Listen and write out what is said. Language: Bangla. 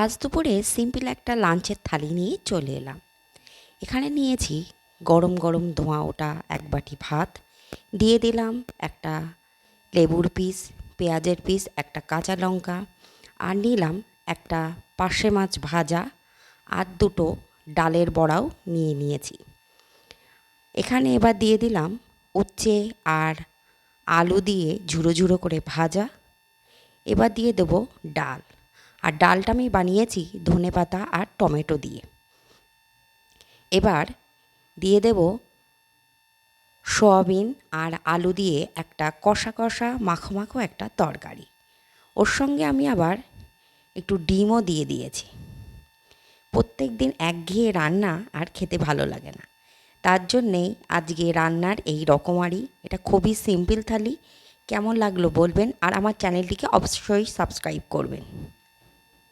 আজ দুপুরে সিম্পল একটা লাঞ্চের থালি নিয়ে চলে এলাম। এখানে নিয়েছি গরম গরম ধোঁয়া ওঠা এক বাটি ভাত, দিয়ে দিলাম একটা লেবুর পিস, পেঁয়াজের পিস, একটা কাঁচা লঙ্কা, আর নিলাম একটা পার্শে মাছ ভাজা, আর দুটো ডালের বড়াও নিয়ে নিয়েছি। এখানে এবার দিয়ে দিলাম উচ্ছে আর আলু দিয়ে ঝুড়ো ঝুড়ো করে ভাজা। এবার দিয়ে দেবো ডাল, আর ডালটা আমি বানিয়েছি ধনেপাতা আর টমেটো দিয়ে। এবার দিয়ে দেব সয়াবিন আর আলু দিয়ে একটা কষা কষা মাখো মাখো একটা তরকারি। ওর সঙ্গে আমি আবার একটু ডিমও দিয়ে দিয়েছি। প্রত্যেক দিন একঘেয়ে রান্না আর খেতে ভালো লাগে না, তার জন্যেই আজকে রান্নার এই রকমারি। এটা খুবই সিম্পল থালি। কেমন লাগলো বলবেন, আর আমার চ্যানেলটিকে অবশ্যই সাবস্ক্রাইব করবেন।